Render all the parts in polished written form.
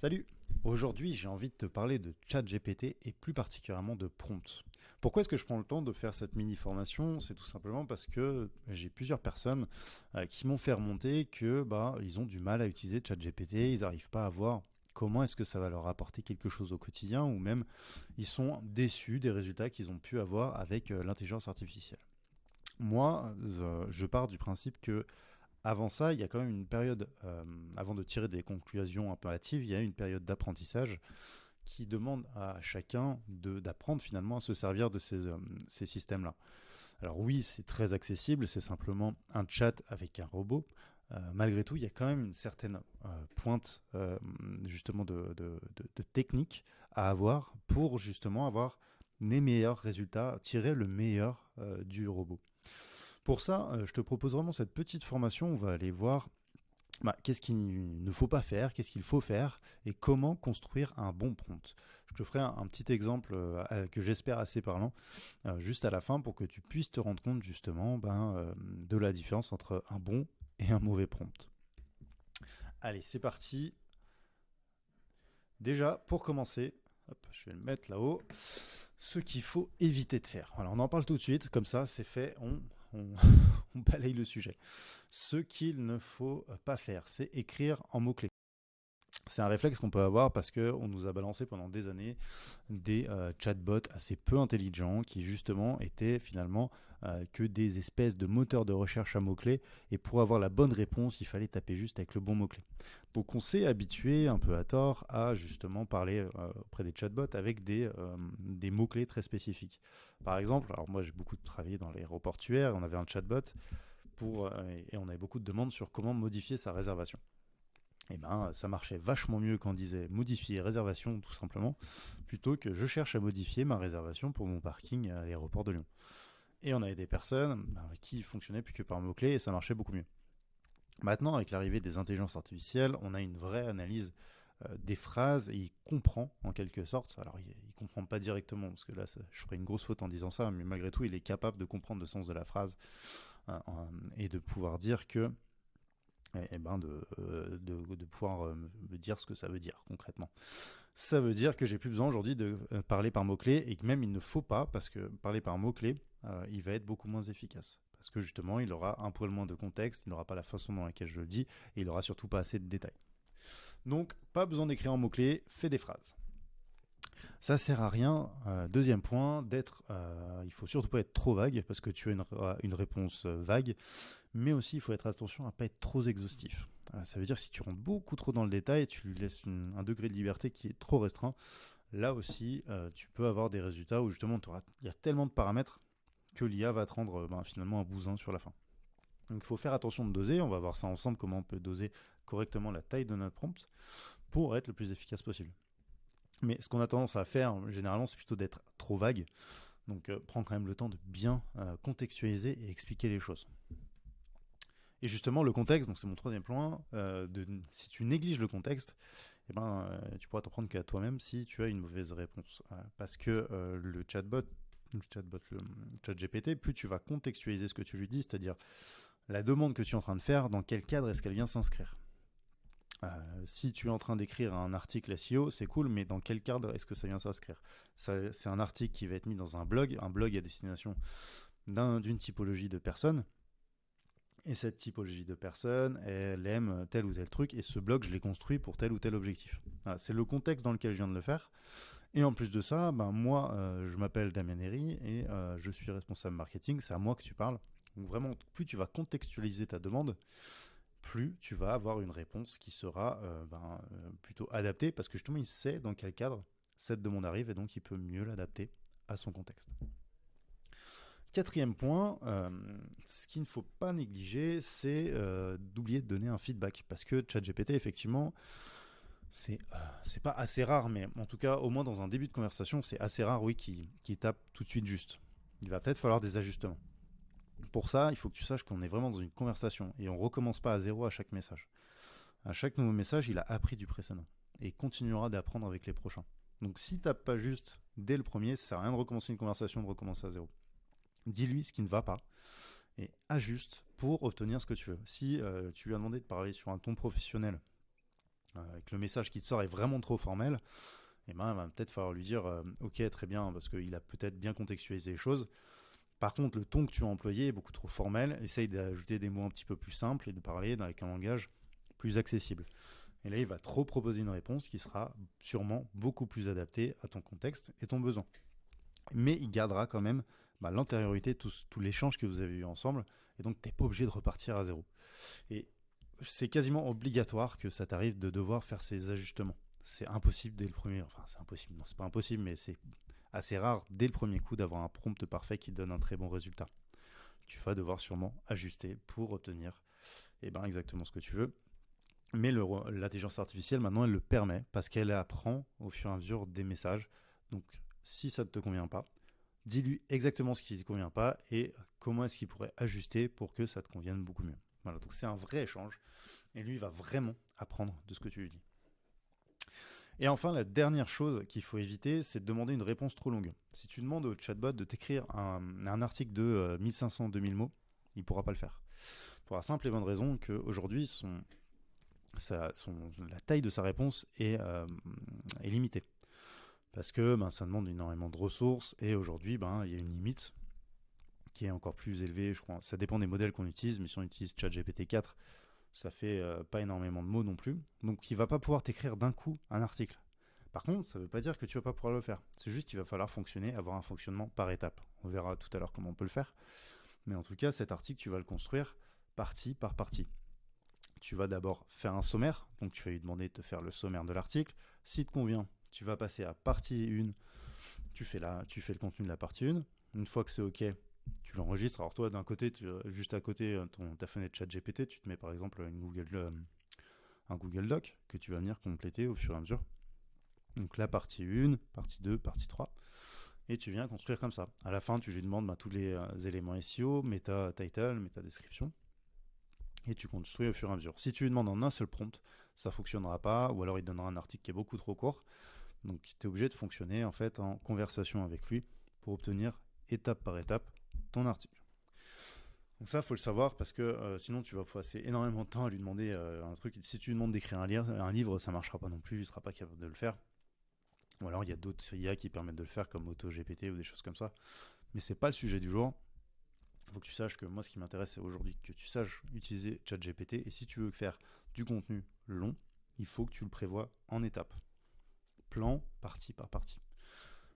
Salut! Aujourd'hui, j'ai envie de te parler de ChatGPT et plus particulièrement de prompt. Pourquoi est-ce que je prends le temps de faire cette mini-formation? C'est tout simplement parce que j'ai plusieurs personnes qui m'ont fait remonter que ils ont du mal à utiliser ChatGPT, ils n'arrivent pas à voir comment est-ce que ça va leur apporter quelque chose au quotidien ou même ils sont déçus des résultats qu'ils ont pu avoir avec l'intelligence artificielle. Moi, je pars du principe que avant ça, il y a quand même une période, avant de tirer des conclusions un peu hâtives, il y a une période d'apprentissage qui demande à chacun d'apprendre finalement à se servir de ces systèmes-là. Alors oui, c'est très accessible, c'est simplement un chat avec un robot. Malgré tout, il y a quand même une certaine pointe justement de technique à avoir pour justement avoir les meilleurs résultats, tirer le meilleur du robot. Pour ça, je te propose vraiment cette petite formation. On va aller voir qu'est-ce qu'il ne faut pas faire, qu'est-ce qu'il faut faire et comment construire un bon prompt. Je te ferai un petit exemple que j'espère assez parlant juste à la fin pour que tu puisses te rendre compte justement de la différence entre un bon et un mauvais prompt. Allez, c'est parti. Déjà, pour commencer, hop, je vais le mettre là-haut, ce qu'il faut éviter de faire. Voilà, on en parle tout de suite, comme ça c'est fait, on, on balaye le sujet. Ce qu'il ne faut pas faire, c'est écrire en mots-clés. C'est un réflexe qu'on peut avoir parce qu'on nous a balancé pendant des années des chatbots assez peu intelligents qui justement étaient finalement que des espèces de moteurs de recherche à mots-clés et pour avoir la bonne réponse, il fallait taper juste avec le bon mot-clé. Donc on s'est habitué un peu à tort à justement parler auprès des chatbots avec des mots-clés très spécifiques. Par exemple, alors moi j'ai beaucoup travaillé dans l'aéroportuaire, on avait un chatbot et on avait beaucoup de demandes sur comment modifier sa réservation. Et ça marchait vachement mieux quand on disait modifier réservation tout simplement, plutôt que je cherche à modifier ma réservation pour mon parking à l'aéroport de Lyon. Et on avait des personnes qui fonctionnaient plus que par mots-clés et ça marchait beaucoup mieux. Maintenant, avec l'arrivée des intelligences artificielles, on a une vraie analyse des phrases et il comprend en quelque sorte. Alors, il comprend pas directement parce que là, je ferais une grosse faute en disant ça, mais malgré tout, il est capable de comprendre le sens de la phrase et de pouvoir dire que de pouvoir me dire ce que ça veut dire concrètement. Ça veut dire que j'ai plus besoin aujourd'hui de parler par mots-clés et que même il ne faut pas, parce que parler par mots-clés, il va être beaucoup moins efficace. Parce que justement, il aura un poil moins de contexte, il n'aura pas la façon dans laquelle je le dis et il aura surtout pas assez de détails. Donc, pas besoin d'écrire en mots-clés, fais des phrases. Ça sert à rien. Deuxième point, il faut surtout pas être trop vague parce que tu as une réponse vague, mais aussi il faut être attention à pas être trop exhaustif. Ça veut dire que si tu rentres beaucoup trop dans le détail, tu lui laisses un degré de liberté qui est trop restreint. Là aussi, tu peux avoir des résultats où justement il y a tellement de paramètres que l'IA va te rendre finalement un bousin sur la fin. Donc il faut faire attention de doser. On va voir ça ensemble, comment on peut doser correctement la taille de notre prompt pour être le plus efficace possible. Mais ce qu'on a tendance à faire, généralement, c'est plutôt d'être trop vague. Donc, prends quand même le temps de bien contextualiser et expliquer les choses. Et justement, le contexte, donc c'est mon troisième point, si tu négliges le contexte, tu pourras t'en prendre qu'à toi-même si tu as une mauvaise réponse. Parce que le chat GPT, plus tu vas contextualiser ce que tu lui dis, c'est-à-dire la demande que tu es en train de faire, dans quel cadre est-ce qu'elle vient s'inscrire. Si tu es en train d'écrire un article SEO, c'est cool, mais dans quel cadre est-ce que ça vient s'inscrire? C'est un article qui va être mis dans un blog à destination d'une typologie de personnes, et cette typologie de personnes, elle aime tel ou tel truc, et ce blog, je l'ai construit pour tel ou tel objectif. Voilà, c'est le contexte dans lequel je viens de le faire, et en plus de ça, moi, je m'appelle Damien Herry, et je suis responsable marketing, c'est à moi que tu parles. Donc vraiment, plus tu vas contextualiser ta demande, plus tu vas avoir une réponse qui sera plutôt adaptée, parce que justement, il sait dans quel cadre cette demande arrive, et donc il peut mieux l'adapter à son contexte. Quatrième point, ce qu'il ne faut pas négliger, c'est d'oublier de donner un feedback, parce que ChatGPT, effectivement, c'est pas assez rare, mais en tout cas, au moins dans un début de conversation, c'est assez rare, oui, qu'il tape tout de suite juste. Il va peut-être falloir des ajustements. Pour ça, il faut que tu saches qu'on est vraiment dans une conversation et on ne recommence pas à zéro à chaque message. À chaque nouveau message, il a appris du précédent et continuera d'apprendre avec les prochains. Donc si tu tapes pas juste dès le premier, ça sert à rien de recommencer une conversation, de recommencer à zéro. Dis-lui ce qui ne va pas et ajuste pour obtenir ce que tu veux. Si tu lui as demandé de parler sur un ton professionnel que le message qui te sort est vraiment trop formel, et ben, il va peut-être falloir lui dire ok, très bien, parce qu'il a peut-être bien contextualisé les choses. Par contre, le ton que tu as employé est beaucoup trop formel. Essaye d'ajouter des mots un petit peu plus simples et de parler avec un langage plus accessible. Et là, il va trop proposer une réponse qui sera sûrement beaucoup plus adaptée à ton contexte et ton besoin. Mais il gardera quand même l'antériorité, tout l'échange que vous avez eu ensemble, et donc tu n'es pas obligé de repartir à zéro. Et c'est quasiment obligatoire que ça t'arrive de devoir faire ces ajustements. C'est impossible dès le premier, enfin c'est impossible, non c'est pas impossible, mais c'est assez rare dès le premier coup d'avoir un prompt parfait qui donne un très bon résultat. Tu vas devoir sûrement ajuster pour obtenir exactement ce que tu veux. Mais l'intelligence artificielle, maintenant, elle le permet parce qu'elle apprend au fur et à mesure des messages. Donc, si ça ne te convient pas, dis-lui exactement ce qui ne te convient pas et comment est-ce qu'il pourrait ajuster pour que ça te convienne beaucoup mieux. Voilà, donc c'est un vrai échange et lui, il va vraiment apprendre de ce que tu lui dis. Et enfin, la dernière chose qu'il faut éviter, c'est de demander une réponse trop longue. Si tu demandes au chatbot de t'écrire un article de 1500-2000 mots, il ne pourra pas le faire. Pour la simple et bonne raison qu'aujourd'hui, la taille de sa réponse est limitée. Parce que ça demande énormément de ressources et aujourd'hui, il y a une limite qui est encore plus élevée, je crois. Ça dépend des modèles qu'on utilise, mais si on utilise ChatGPT 4, ça fait pas énormément de mots non plus. Donc il ne va pas pouvoir t'écrire d'un coup un article. Par contre, ça ne veut pas dire que tu ne vas pas pouvoir le faire. C'est juste qu'il va falloir avoir un fonctionnement par étapes. On verra tout à l'heure comment on peut le faire. Mais en tout cas, cet article, tu vas le construire partie par partie. Tu vas d'abord faire un sommaire, donc tu vas lui demander de te faire le sommaire de l'article. S'il te convient, tu vas passer à partie 1, tu fais le contenu de la partie 1. Une fois que c'est OK, tu l'enregistres. Alors toi, d'un côté, juste à côté ta fenêtre ChatGPT, tu te mets par exemple un Google Doc que tu vas venir compléter au fur et à mesure. Donc la partie 1, partie 2, partie 3. Et tu viens construire comme ça. À la fin, tu lui demandes tous les éléments SEO, meta title, meta description. Et tu construis au fur et à mesure. Si tu lui demandes en un seul prompt, ça ne fonctionnera pas, ou alors il donnera un article qui est beaucoup trop court. Donc tu es obligé de fonctionner en fait en conversation avec lui pour obtenir étape par étape ton article. Donc ça, il faut le savoir parce que sinon tu vas passer énormément de temps à lui demander un truc. Si tu lui demandes d'écrire un livre, ça ne marchera pas non plus, il ne sera pas capable de le faire. Ou alors il y a d'autres IA qui permettent de le faire comme AutoGPT ou des choses comme ça. Mais ce n'est pas le sujet du jour. Il faut que tu saches que moi, ce qui m'intéresse, c'est aujourd'hui que tu saches utiliser ChatGPT. Et si tu veux faire du contenu long, il faut que tu le prévois en étapes. Plan, partie par partie.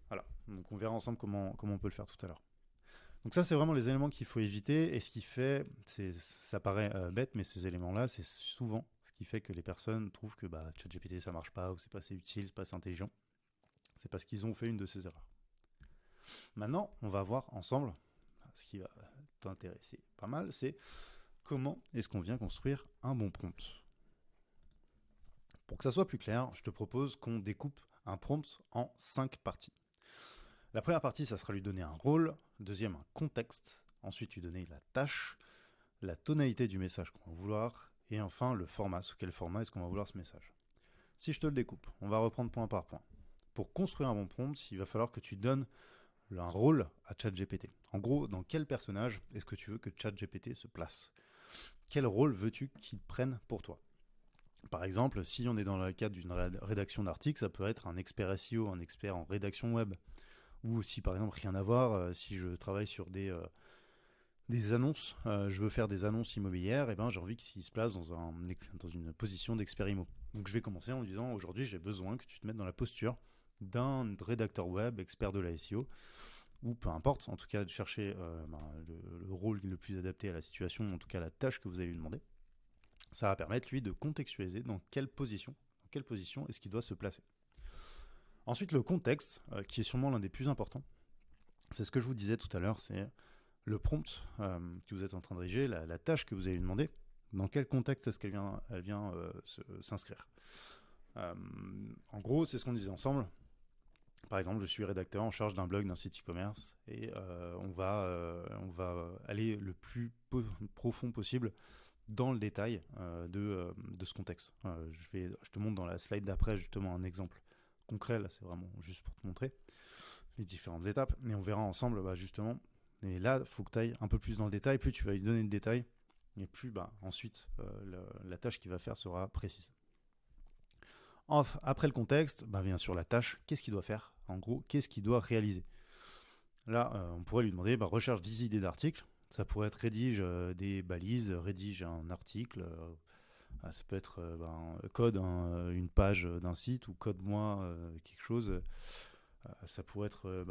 Voilà. Donc, on verra ensemble comment on peut le faire tout à l'heure. Donc ça, c'est vraiment les éléments qu'il faut éviter. Et ce qui fait, ça paraît bête, mais ces éléments-là, c'est souvent ce qui fait que les personnes trouvent que ChatGPT, ça marche pas, ou c'est pas assez utile, c'est pas assez intelligent. C'est parce qu'ils ont fait une de ces erreurs. Maintenant, on va voir ensemble ce qui va t'intéresser pas mal, c'est comment est-ce qu'on vient construire un bon prompt. Pour que ça soit plus clair, je te propose qu'on découpe un prompt en 5 parties. La première partie, ça sera lui donner un rôle, deuxième un contexte, ensuite lui donner la tâche, la tonalité du message qu'on va vouloir, et enfin le format, sous quel format est-ce qu'on va vouloir ce message. Si je te le découpe, on va reprendre point par point. Pour construire un bon prompt, il va falloir que tu donnes un rôle à ChatGPT. En gros, dans quel personnage est-ce que tu veux que ChatGPT se place? Quel rôle veux-tu qu'il prenne pour toi? Par exemple, si on est dans le cadre d'une rédaction d'articles, ça peut être un expert SEO, un expert en rédaction web. Ou si par exemple, rien à voir, si je travaille sur des annonces, je veux faire des annonces immobilières, et j'ai envie qu'il se place dans une position d'expert IMO. Donc je vais commencer en disant, aujourd'hui j'ai besoin que tu te mettes dans la posture d'un rédacteur web, expert de la SEO, ou peu importe, en tout cas de chercher le rôle le plus adapté à la situation, en tout cas la tâche que vous allez lui demander. Ça va permettre lui de contextualiser dans quelle position est-ce qu'il doit se placer. Ensuite, le contexte, qui est sûrement l'un des plus importants, c'est ce que je vous disais tout à l'heure, c'est le prompt que vous êtes en train de rédiger, la tâche que vous allez lui demander, dans quel contexte est-ce qu'elle vient s'inscrire. En gros, c'est ce qu'on disait ensemble. Par exemple, je suis rédacteur en charge d'un blog, d'un site e-commerce, et on va aller le plus profond possible dans le détail de ce contexte. Je te montre dans la slide d'après justement un exemple concret, là c'est vraiment juste pour te montrer les différentes étapes, mais on verra ensemble justement, et là il faut que tu ailles un peu plus dans le détail, plus tu vas lui donner de détails, et plus ensuite la tâche qu'il va faire sera précise. Après le contexte, bien sûr la tâche, qu'est-ce qu'il doit faire? En gros, qu'est-ce qu'il doit réaliser? Là, on pourrait lui demander, recherche 10 idées d'articles. Ça pourrait être rédige des balises, rédige un article. Ça peut être code une page d'un site ou code-moi quelque chose. Ça pourrait être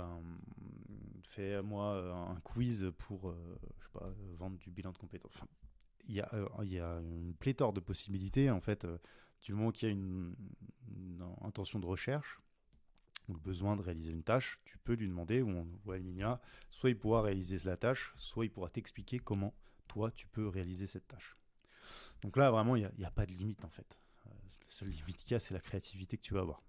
fais-moi un quiz pour je sais pas, vendre du bilan de compétences. Enfin, il y a une pléthore de possibilités en fait. Du moment qu'il y a une intention de recherche ou le besoin de réaliser une tâche, tu peux lui demander ou à Emilia, soit il pourra réaliser la tâche, soit il pourra t'expliquer comment toi tu peux réaliser cette tâche. Donc là vraiment il n'y a pas de limite en fait. La seule limite qu'il y a, c'est la créativité que tu vas avoir.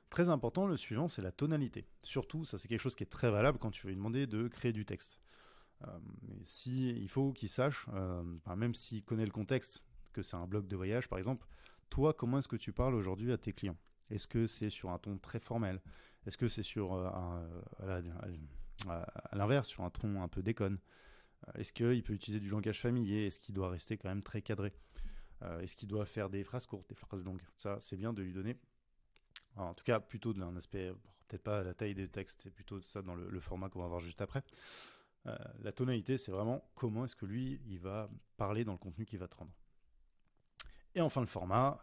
Très important, le suivant, c'est la tonalité. Surtout, ça c'est quelque chose qui est très valable quand tu veux lui demander de créer du texte. Il faut qu'il sache, même s'il connaît le contexte, que c'est un blog de voyage par exemple, toi, comment est-ce que tu parles aujourd'hui à tes clients? Est-ce que c'est sur un ton très formel? Est-ce que c'est sur à l'inverse, sur un ton un peu déconne? Est-ce qu'il peut utiliser du langage familier? Est-ce qu'il doit rester quand même très cadré? Est-ce qu'il doit faire des phrases courtes, des phrases longues? Ça, c'est bien de lui donner. Alors, en tout cas, plutôt d'un aspect, peut-être pas la taille des textes, c'est plutôt ça dans le format qu'on va voir juste après. La tonalité, c'est vraiment comment est-ce que lui, il va parler dans le contenu qu'il va te rendre. Et enfin, le format,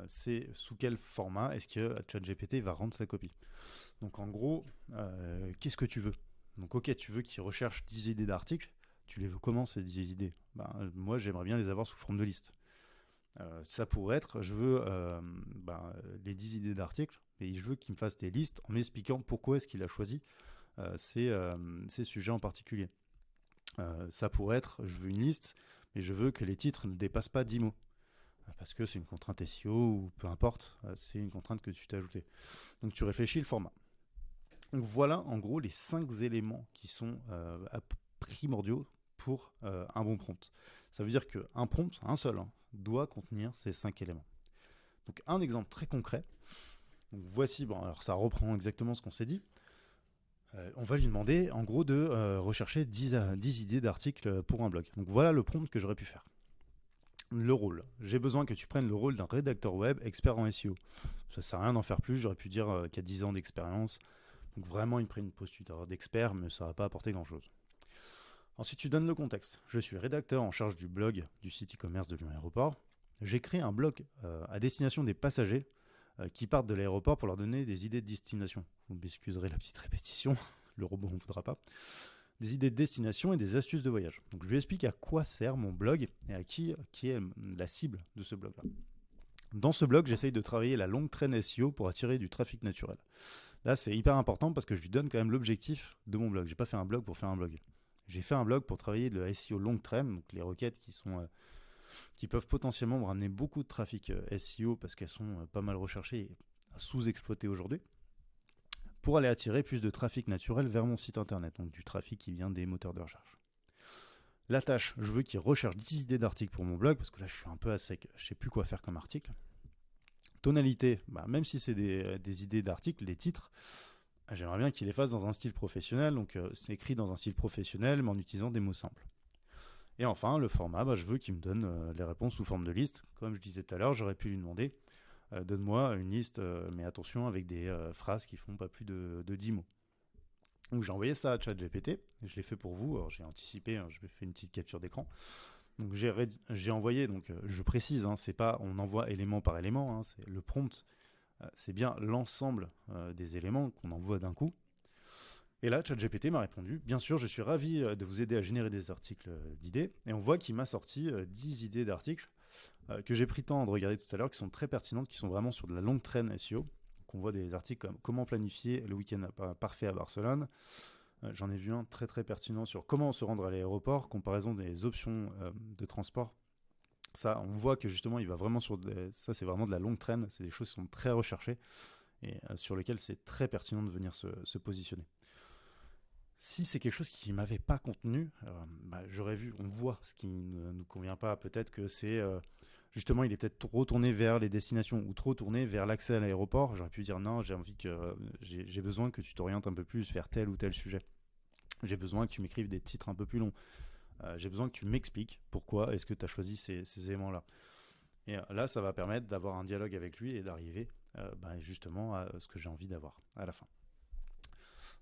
c'est sous quel format est-ce que ChatGPT va rendre sa copie. Donc en gros, qu'est-ce que tu veux? Donc ok, tu veux qu'il recherche 10 idées d'articles, tu les veux comment ces 10 idées? Moi, j'aimerais bien les avoir sous forme de liste. Ça pourrait être, je veux les 10 idées d'articles, et je veux qu'il me fasse des listes en m'expliquant pourquoi est-ce qu'il a choisi ces sujets en particulier. Ça pourrait être, je veux une liste, mais je veux que les titres ne dépassent pas 10 mots. Parce que c'est une contrainte SEO ou peu importe, c'est une contrainte que tu t'es ajoutée. Donc tu réfléchis le format. Donc voilà en gros les 5 éléments qui sont primordiaux pour un bon prompt. Ça veut dire qu'un prompt, un seul, doit contenir ces 5 éléments. Donc un exemple très concret. Donc voici, alors ça reprend exactement ce qu'on s'est dit. On va lui demander en gros de rechercher 10 idées d'articles pour un blog. Donc voilà le prompt que j'aurais pu faire. Le rôle. J'ai besoin que tu prennes le rôle d'un rédacteur web expert en SEO. Ça sert à rien d'en faire plus, j'aurais pu dire qu'il y a 10 ans d'expérience. Donc vraiment, il me prend une posture d'expert, mais ça ne va pas apporter grand-chose. Ensuite, tu donnes le contexte. Je suis rédacteur en charge du blog du site e-commerce de Lyon Aéroport. J'ai créé un blog à destination des passagers qui partent de l'aéroport pour leur donner des idées de destination. Vous m'excuserez la petite répétition, le robot ne voudra pas. Des idées de destination et des astuces de voyage. Donc je lui explique à quoi sert mon blog et à qui est la cible de ce blog-là. Dans ce blog, j'essaye de travailler la longue traîne SEO pour attirer du trafic naturel. Là, c'est hyper important parce que je lui donne quand même l'objectif de mon blog. J'ai pas fait un blog pour faire un blog. J'ai fait un blog pour travailler le SEO longue traîne, donc les requêtes qui peuvent potentiellement me ramener beaucoup de trafic SEO parce qu'elles sont pas mal recherchées et sous-exploitées aujourd'hui, pour aller attirer plus de trafic naturel vers mon site internet, donc du trafic qui vient des moteurs de recherche. La tâche, je veux qu'il recherche 10 idées d'articles pour mon blog, parce que là je suis un peu à sec, je sais plus quoi faire comme article. Tonalité, même si c'est des idées d'articles, les titres, j'aimerais bien qu'il les fasse dans un style professionnel, donc c'est écrit dans un style professionnel, mais en utilisant des mots simples. Et enfin, le format, je veux qu'il me donne les réponses sous forme de liste. Comme je disais tout à l'heure, j'aurais pu lui demander donne-moi une liste, mais attention, avec des phrases qui font pas plus de 10 mots. Donc j'ai envoyé ça à ChatGPT, je l'ai fait pour vous, alors j'ai anticipé, je vais faire une petite capture d'écran. Donc j'ai envoyé, donc je précise, c'est pas on envoie élément par élément, c'est le prompt, c'est bien l'ensemble des éléments qu'on envoie d'un coup. Et là, ChatGPT m'a répondu, bien sûr, je suis ravi de vous aider à générer des articles d'idées, et on voit qu'il m'a sorti 10 idées d'articles que j'ai pris le temps de regarder tout à l'heure, qui sont très pertinentes, qui sont vraiment sur de la longue traîne SEO. Donc on voit des articles comme comment planifier le week-end parfait à Barcelone. J'en ai vu un très très pertinent sur comment se rendre à l'aéroport, comparaison des options de transport. Ça, on voit que justement, il va vraiment ça, c'est vraiment de la longue traîne. C'est des choses qui sont très recherchées et sur lesquelles c'est très pertinent de venir se positionner. Si c'est quelque chose qui ne m'avait pas contenu, j'aurais vu, on voit ce qui ne nous convient pas. Peut-être que c'est justement, il est peut-être trop tourné vers les destinations ou trop tourné vers l'accès à l'aéroport. J'aurais pu dire non, j'ai besoin que tu t'orientes un peu plus vers tel ou tel sujet. J'ai besoin que tu m'écrives des titres un peu plus longs. J'ai besoin que tu m'expliques pourquoi est-ce que tu as choisi ces éléments-là. Et là, ça va permettre d'avoir un dialogue avec lui et d'arriver justement à ce que j'ai envie d'avoir à la fin.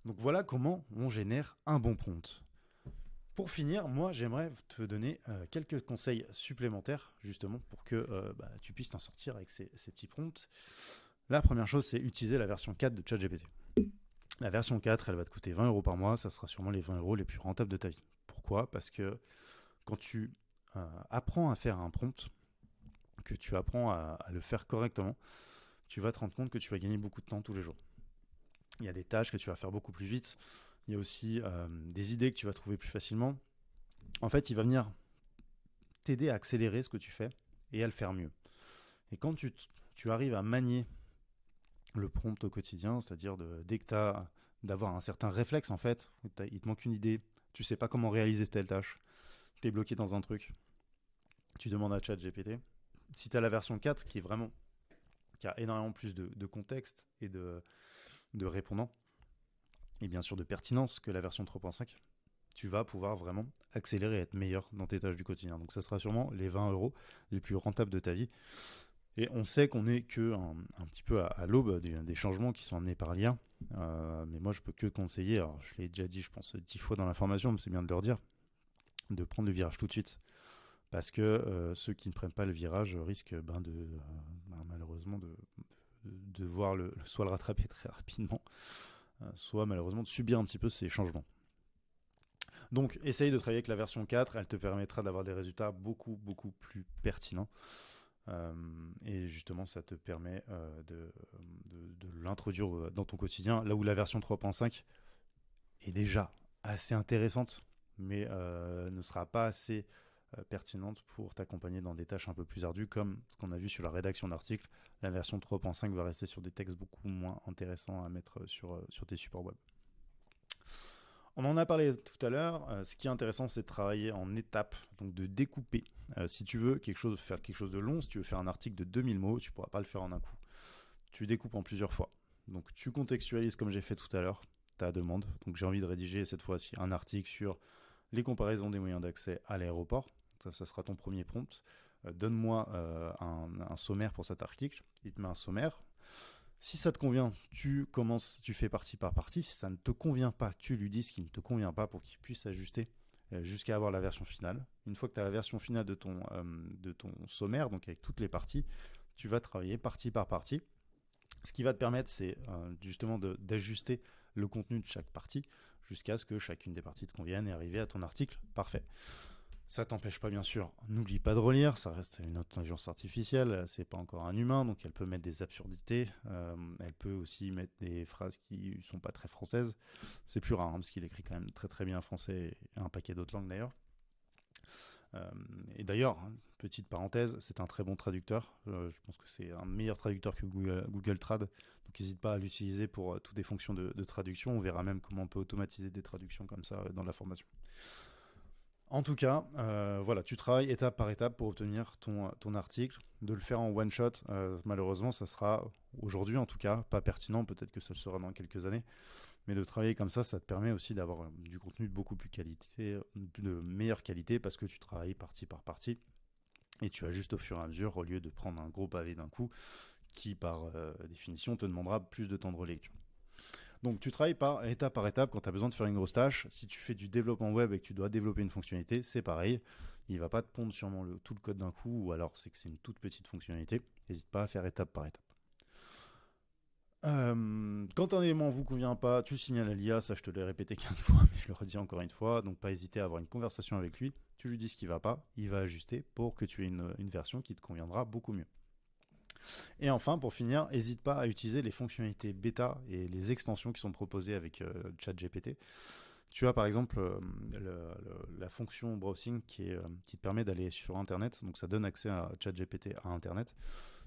Donc voilà comment on génère un bon prompt. Pour finir, moi j'aimerais te donner quelques conseils supplémentaires justement pour que tu puisses t'en sortir avec ces petits prompts. La première chose, c'est utiliser la version 4 de ChatGPT. La version 4, elle va te coûter 20 € par mois, ça sera sûrement les 20 € les plus rentables de ta vie. Pourquoi ? Parce que quand tu apprends à faire un prompt, que tu apprends à le faire correctement, tu vas te rendre compte que tu vas gagner beaucoup de temps tous les jours. Il y a des tâches que tu vas faire beaucoup plus vite. Il y a aussi des idées que tu vas trouver plus facilement. En fait, il va venir t'aider à accélérer ce que tu fais et à le faire mieux. Et quand tu arrives à manier le prompt au quotidien, c'est-à-dire dès que tu as d'avoir un certain réflexe, en fait, il te manque une idée, tu sais pas comment réaliser telle tâche, tu es bloqué dans un truc, tu demandes à ChatGPT. Si tu as la version 4 qui a énormément plus de contexte et de répondants, et bien sûr de pertinence que la version 3.5, tu vas pouvoir vraiment accélérer et être meilleur dans tes tâches du quotidien. Donc ça sera sûrement les 20 € les plus rentables de ta vie. Et on sait qu'on n'est que un petit peu à l'aube des changements qui sont amenés par l'IA. Mais moi, je peux que conseiller, alors je l'ai déjà dit, je pense 10 fois dans la formation, mais c'est bien de le redire, de prendre le virage tout de suite. Parce que ceux qui ne prennent pas le virage risquent malheureusement de voir soit le rattraper très rapidement, soit malheureusement de subir un petit peu ces changements. Donc, essaye de travailler avec la version 4, elle te permettra d'avoir des résultats beaucoup, beaucoup plus pertinents. Et justement, ça te permet de l'introduire dans ton quotidien, là où la version 3.5 est déjà assez intéressante, mais ne sera pas assez pertinente pour t'accompagner dans des tâches un peu plus ardues, comme ce qu'on a vu sur la rédaction d'articles. La version 3.5 va rester sur des textes beaucoup moins intéressants à mettre sur tes supports web. On en a parlé tout à l'heure. Ce qui est intéressant, c'est de travailler en étapes, donc de découper. Si tu veux faire quelque chose de long, si tu veux faire un article de 2000 mots, tu ne pourras pas le faire en un coup. Tu découpes en plusieurs fois. Donc tu contextualises comme j'ai fait tout à l'heure ta demande. Donc j'ai envie de rédiger cette fois-ci un article sur les comparaisons des moyens d'accès à l'aéroport. Ça sera ton premier prompt. Donne-moi un sommaire pour cet article. Il te met un sommaire. Si ça te convient, tu fais partie par partie. Si ça ne te convient pas, tu lui dis ce qui ne te convient pas pour qu'il puisse ajuster jusqu'à avoir la version finale. Une fois que tu as la version finale de ton sommaire, donc avec toutes les parties, tu vas travailler partie par partie. Ce qui va te permettre, c'est justement d'ajuster le contenu de chaque partie jusqu'à ce que chacune des parties te convienne et arriver à ton article parfait. Ça t'empêche pas, bien sûr, n'oublie pas de relire, ça reste une intelligence artificielle, c'est pas encore un humain, donc elle peut mettre des absurdités, elle peut aussi mettre des phrases qui sont pas très françaises, c'est plus rare, parce qu'il écrit quand même très très bien français et un paquet d'autres langues d'ailleurs. Et d'ailleurs, petite parenthèse, c'est un très bon traducteur, je pense que c'est un meilleur traducteur que Google Trad, donc n'hésite pas à l'utiliser pour toutes les fonctions de traduction, on verra même comment on peut automatiser des traductions comme ça dans la formation. En tout cas, voilà, tu travailles étape par étape pour obtenir ton article. De le faire en one shot, malheureusement, ça sera aujourd'hui en tout cas pas pertinent. Peut-être que ça le sera dans quelques années. Mais de travailler comme ça te permet aussi d'avoir du contenu de beaucoup plus de meilleure qualité parce que tu travailles partie par partie et tu ajustes au fur et à mesure au lieu de prendre un gros pavé d'un coup qui, par définition, te demandera plus de temps de relecture. Donc tu travailles par étape quand tu as besoin de faire une grosse tâche. Si tu fais du développement web et que tu dois développer une fonctionnalité, c'est pareil. Il ne va pas te pondre sûrement tout le code d'un coup, ou alors c'est que c'est une toute petite fonctionnalité. N'hésite pas à faire étape par étape. Quand un élément ne vous convient pas, tu le signales à l'IA, ça je te l'ai répété 15 fois, mais je le redis encore une fois. Donc pas hésiter à avoir une conversation avec lui. Tu lui dis ce qui ne va pas, il va ajuster pour que tu aies une version qui te conviendra beaucoup mieux. Et enfin, pour finir, n'hésite pas à utiliser les fonctionnalités bêta et les extensions qui sont proposées avec ChatGPT. Tu as par exemple la fonction browsing qui te permet d'aller sur Internet, donc ça donne accès à ChatGPT à Internet.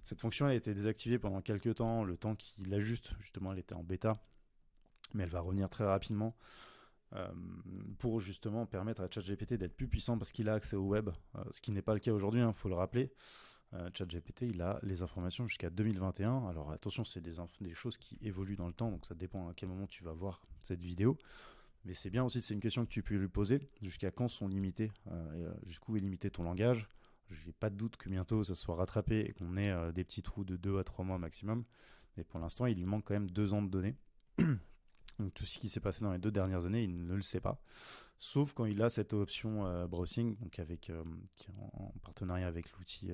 Cette fonction elle a été désactivée pendant quelques temps, le temps qu'il ajuste, justement elle était en bêta, mais elle va revenir très rapidement pour justement permettre à ChatGPT d'être plus puissant parce qu'il a accès au web, ce qui n'est pas le cas aujourd'hui, faut le rappeler. ChatGPT, il a les informations jusqu'à 2021. Alors attention, c'est des choses qui évoluent dans le temps, donc ça dépend à quel moment tu vas voir cette vidéo. Mais c'est bien aussi, c'est une question que tu peux lui poser. Jusqu'à quand sont limités, jusqu'où est limité ton langage, J'ai pas de doute que bientôt ça soit rattrapé et qu'on ait des petits trous de 2 à 3 mois maximum. Mais pour l'instant, il lui manque quand même 2 ans de données. Donc tout ce qui s'est passé dans les 2 dernières années, il ne le sait pas. Sauf quand il a cette option browsing, donc qui est en partenariat avec l'outil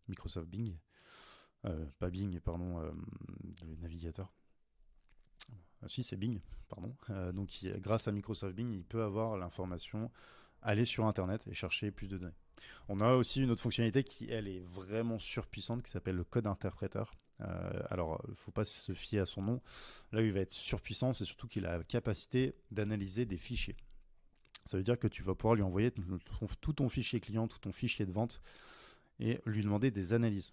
Microsoft Bing. Pas Bing, pardon, le navigateur. Si, c'est Bing, pardon. Donc grâce à Microsoft Bing, il peut avoir l'information, aller sur Internet et chercher plus de données. On a aussi une autre fonctionnalité qui, elle, est vraiment surpuissante, qui s'appelle le code interpréteur. Alors, il ne faut pas se fier à son nom. Là où il va être surpuissant, c'est surtout qu'il a la capacité d'analyser des fichiers. Ça veut dire que tu vas pouvoir lui envoyer tout ton fichier client, tout ton fichier de vente et lui demander des analyses.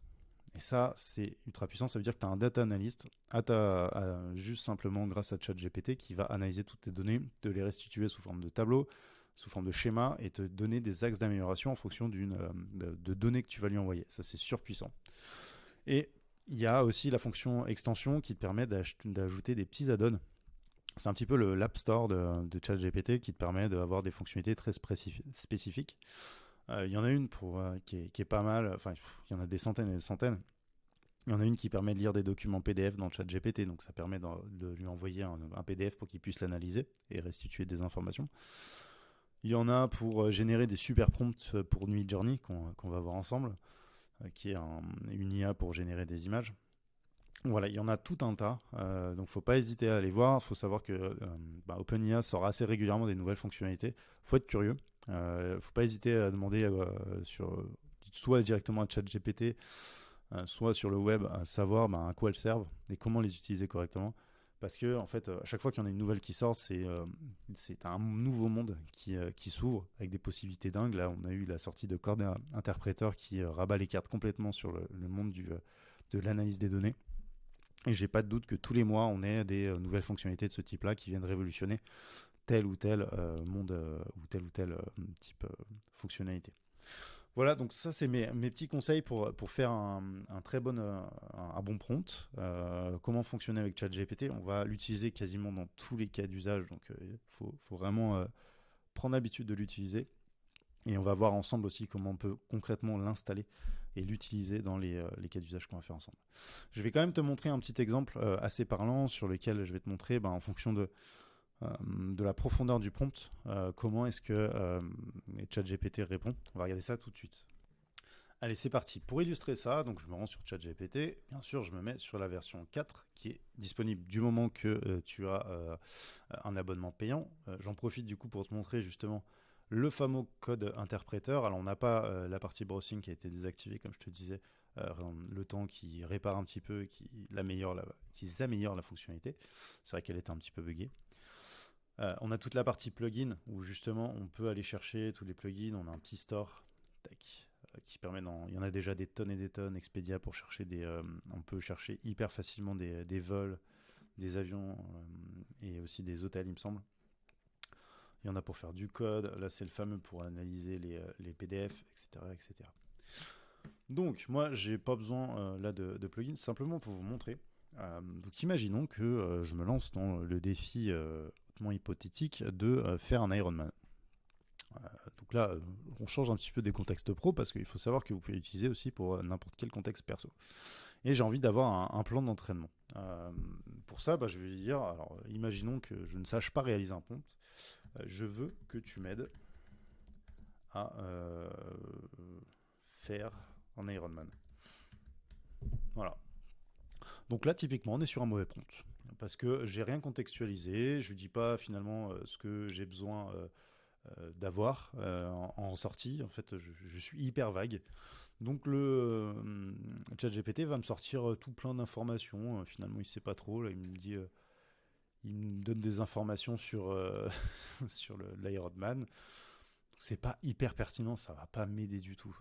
Et ça, c'est ultra puissant. Ça veut dire que tu as un data analyst juste simplement grâce à ChatGPT qui va analyser toutes tes données, te les restituer sous forme de tableau, sous forme de schéma et te donner des axes d'amélioration en fonction de données que tu vas lui envoyer. Ça, c'est surpuissant. Et il y a aussi la fonction extension qui te permet d'ajouter des petits add-ons. C'est un petit peu l'App Store de ChatGPT qui te permet d'avoir des fonctionnalités très spécifiques. Il y en a une qui est pas mal, enfin il y en a des centaines et des centaines. Il y en a une qui permet de lire des documents PDF dans ChatGPT, donc ça permet de lui envoyer un PDF pour qu'il puisse l'analyser et restituer des informations. Il y en a pour générer des super prompts pour Midjourney qu'on va voir ensemble, qui est une IA pour générer des images. Voilà, il y en a tout un tas, donc il ne faut pas hésiter à aller voir. Il faut savoir que OpenIA sort assez régulièrement des nouvelles fonctionnalités. Il faut être curieux. Il ne faut pas hésiter à demander soit directement à ChatGPT, soit sur le web, à savoir à quoi elles servent et comment les utiliser correctement. Parce que, en fait, à chaque fois qu'il y en a une nouvelle qui sort, c'est un nouveau monde qui s'ouvre avec des possibilités dingues. Là, on a eu la sortie de Code Interpréteur qui rabat les cartes complètement sur le monde de l'analyse des données. Et j'ai pas de doute que tous les mois, on ait des nouvelles fonctionnalités de ce type-là qui viennent révolutionner tel ou tel monde ou tel type fonctionnalité. Voilà, donc ça, c'est mes petits conseils pour faire un bon prompt. Comment fonctionner avec ChatGPT? On va l'utiliser quasiment dans tous les cas d'usage, donc il faut vraiment prendre l'habitude de l'utiliser. Et on va voir ensemble aussi comment on peut concrètement l'installer et l'utiliser dans les cas d'usage qu'on va faire ensemble. Je vais quand même te montrer un petit exemple assez parlant sur lequel je vais te montrer en fonction de la profondeur du prompt, comment est-ce que ChatGPT répond. On va regarder ça tout de suite. Allez, c'est parti. Pour illustrer ça, donc je me rends sur ChatGPT. Bien sûr, je me mets sur la version 4 qui est disponible du moment que tu as un abonnement payant. J'en profite du coup pour te montrer justement le fameux code interpréteur. Alors, on n'a pas la partie browsing qui a été désactivée, comme je te disais, le temps qui répare un petit peu et qui améliore la fonctionnalité. C'est vrai qu'elle était un petit peu buggée. On a toute la partie plugin où justement on peut aller chercher tous les plugins. On a un petit store qui permet il y en a déjà des tonnes et des tonnes. Expedia pour chercher on peut chercher hyper facilement des vols, des avions et aussi des hôtels, il me semble. Il y en a pour faire du code. Là, c'est le fameux pour analyser les PDF, etc., etc. Donc, moi, j'ai pas besoin là de plugins, simplement pour vous montrer. Donc, imaginons que je me lance dans le défi hautement hypothétique de faire un Ironman. Donc là, on change un petit peu des contextes pro parce qu'il faut savoir que vous pouvez l'utiliser aussi pour n'importe quel contexte perso. Et j'ai envie d'avoir un plan d'entraînement. Pour ça, je vais dire, alors imaginons que je ne sache pas réaliser un prompt. Je veux que tu m'aides à faire un Ironman. Voilà. Donc là, typiquement, on est sur un mauvais prompt. Parce que j'ai rien contextualisé, je ne dis pas finalement ce que j'ai besoin d'avoir en sortie. En fait, je suis hyper vague. Donc le ChatGPT va me sortir tout plein d'informations. Finalement, il ne sait pas trop. Là, il me donne des informations sur, sur l'Ironman. C'est pas hyper pertinent, ça va pas m'aider du tout.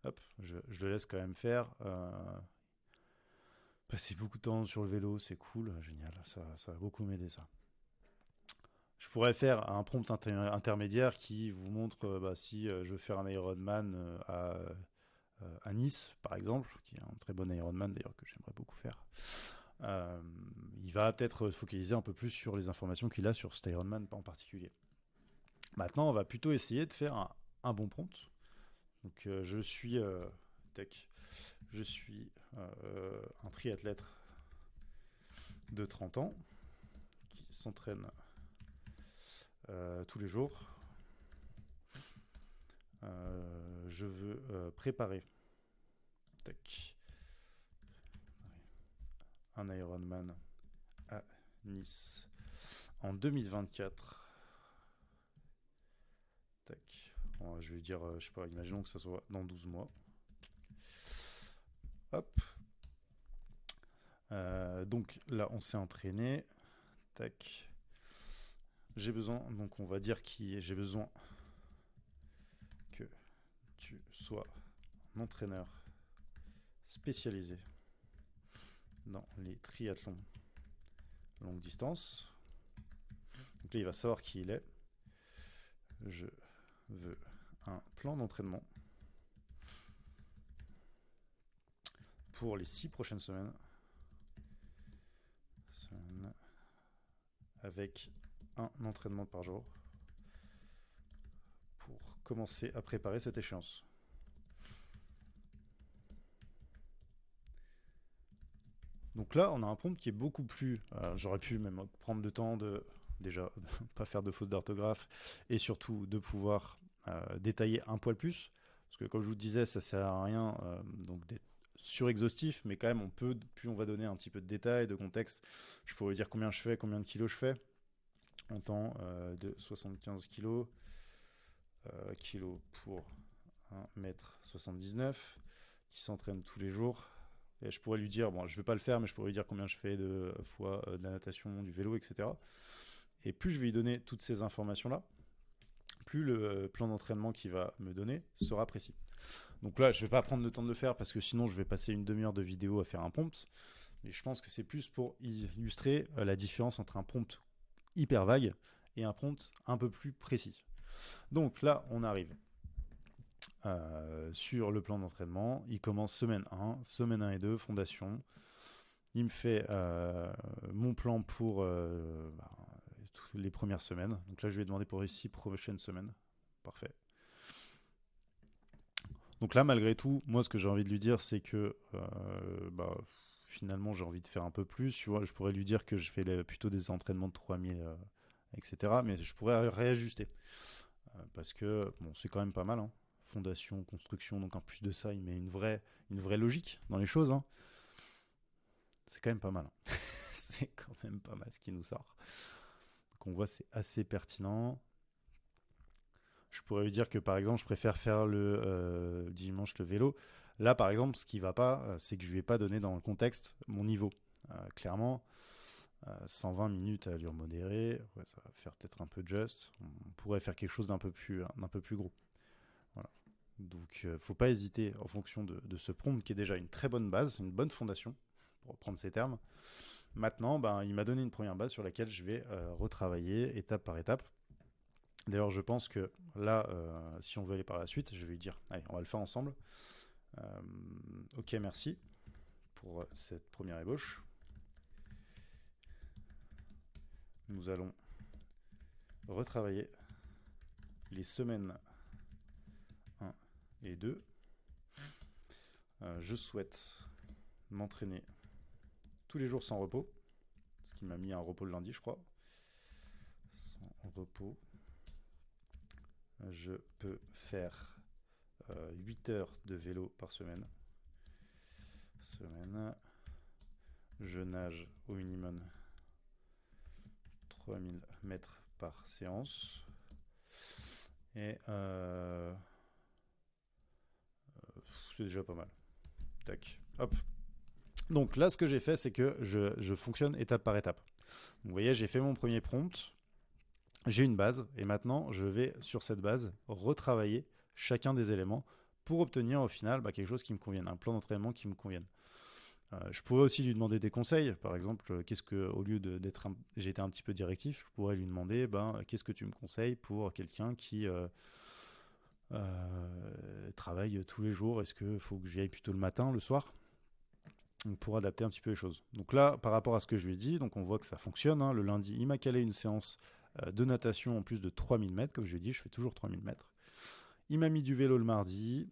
Hop, je le laisse quand même faire. Passer beaucoup de temps sur le vélo, c'est cool, génial, ça va beaucoup m'aider ça. Je pourrais faire un prompt intermédiaire qui vous montre si je veux faire un Ironman à Nice, par exemple, qui est un très bon Ironman d'ailleurs que j'aimerais beaucoup faire. Il va peut-être se focaliser un peu plus sur les informations qu'il a sur cet Ironman en particulier. Maintenant, on va plutôt essayer de faire un bon prompt Donc je suis un triathlète de 30 ans qui s'entraîne tous les jours. Je veux préparer un Ironman à Nice en 2024. Bon, je vais dire, je sais pas, imaginons que ça soit dans 12 mois. Hop. Donc là, on s'est entraîné. Tac. J'ai besoin, donc on va dire j'ai besoin que tu sois un entraîneur spécialisé dans les triathlons longue distance. Donc là, il va savoir qui il est. Je veux un plan d'entraînement pour les 6 prochaines semaines avec un entraînement par jour pour commencer à préparer cette échéance. Donc là, on a un prompt qui est beaucoup plus... j'aurais pu même prendre le temps de déjà ne pas faire de fautes d'orthographe et surtout de pouvoir détailler un poil plus. Parce que comme je vous disais, ça sert à rien donc d'être surexhaustif, mais quand même, plus on va donner un petit peu de détails, de contexte. Je pourrais dire combien je fais, combien de kilos je fais en temps de 75 kilos. Kilos pour 1m79 qui s'entraîne tous les jours. Et je pourrais lui dire, bon, je vais pas le faire, mais je pourrais lui dire combien je fais de fois de la natation, du vélo, etc. Et plus je vais lui donner toutes ces informations-là, plus le plan d'entraînement qu'il va me donner sera précis. Donc là, je vais pas prendre le temps de le faire parce que sinon je vais passer une demi-heure de vidéo à faire un prompt. Mais je pense que c'est plus pour illustrer la différence entre un prompt hyper vague et un prompt un peu plus précis. Donc là, on arrive sur le plan d'entraînement. Il commence semaine 1 et 2, fondation. Il me fait mon plan pour les premières semaines. Donc là, je vais demander pour les 6 prochaines semaines. Parfait. Donc là, malgré tout, moi, ce que j'ai envie de lui dire, c'est que finalement, j'ai envie de faire un peu plus. Tu vois, je pourrais lui dire que je fais plutôt des entraînements de 3000, etc. Mais je pourrais réajuster. Parce que, bon, c'est quand même pas mal. Hein. Fondation, construction, donc en plus de ça, il met une vraie logique dans les choses. Hein. C'est quand même pas mal. Hein. C'est quand même pas mal ce qui nous sort. Donc on voit, c'est assez pertinent. Je pourrais lui dire que par exemple, je préfère faire le dimanche le vélo. Là, par exemple, ce qui ne va pas, c'est que je ne lui ai pas donné dans le contexte mon niveau. Clairement, 120 minutes à allure modérée, ouais, ça va faire peut-être un peu juste. On pourrait faire quelque chose d'un peu plus gros. Voilà. Donc, il ne faut pas hésiter en fonction de ce prompt qui est déjà une très bonne base, une bonne fondation, pour reprendre ces termes. Maintenant, il m'a donné une première base sur laquelle je vais retravailler étape par étape. D'ailleurs, je pense que là, si on veut aller par la suite, je vais lui dire, allez, on va le faire ensemble. Ok, merci pour cette première ébauche. Nous allons retravailler les semaines 1 et 2. Je souhaite m'entraîner tous les jours sans repos, ce qui m'a mis un repos le lundi, je crois. Sans repos. Je peux faire 8 heures de vélo par semaine. Je nage au minimum 3000 mètres par séance. Et c'est déjà pas mal. Tac. Hop. Donc là, ce que j'ai fait, c'est que je fonctionne étape par étape. Donc, vous voyez, j'ai fait mon premier prompt. J'ai une base et maintenant je vais sur cette base retravailler chacun des éléments pour obtenir au final quelque chose qui me convienne, un plan d'entraînement qui me convienne. Je pourrais aussi lui demander des conseils, par exemple, au lieu d'être j'ai été un petit peu directif, je pourrais lui demander qu'est-ce que tu me conseilles pour quelqu'un qui travaille tous les jours, est-ce qu'il faut que j'y aille plutôt le matin, le soir? Pour adapter un petit peu les choses. Donc là, par rapport à ce que je lui ai dit, donc on voit que ça fonctionne. Hein. Le lundi, il m'a calé une séance de natation en plus de 3000 mètres. Comme je l'ai dit, je fais toujours 3000 mètres. il m'a mis du vélo le mardi,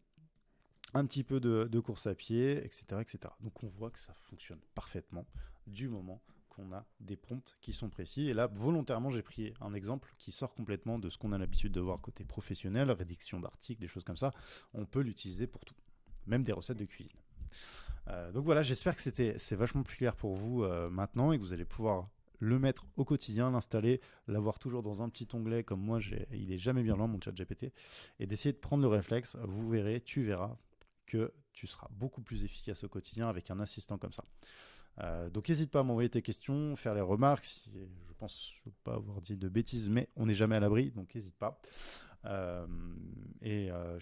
un petit peu de course à pied, etc., etc. Donc on voit que ça fonctionne parfaitement du moment qu'on a des prompts qui sont précis. Et là, volontairement, j'ai pris un exemple qui sort complètement de ce qu'on a l'habitude de voir côté professionnel, rédaction d'articles, des choses comme ça. On peut l'utiliser pour tout, même des recettes de cuisine. Donc voilà, j'espère que c'est vachement plus clair pour vous maintenant et que vous allez pouvoir le mettre au quotidien, l'installer, l'avoir toujours dans un petit onglet comme moi, il est jamais bien lent mon chat GPT, et d'essayer de prendre le réflexe. Vous verrez, tu verras que tu seras beaucoup plus efficace au quotidien avec un assistant comme ça. Donc n'hésite pas à m'envoyer tes questions, faire les remarques. Je pense pas avoir dit de bêtises, mais on n'est jamais à l'abri, donc n'hésite pas. Je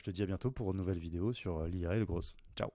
te dis à bientôt pour une nouvelle vidéo sur l'IA et le gros. Ciao.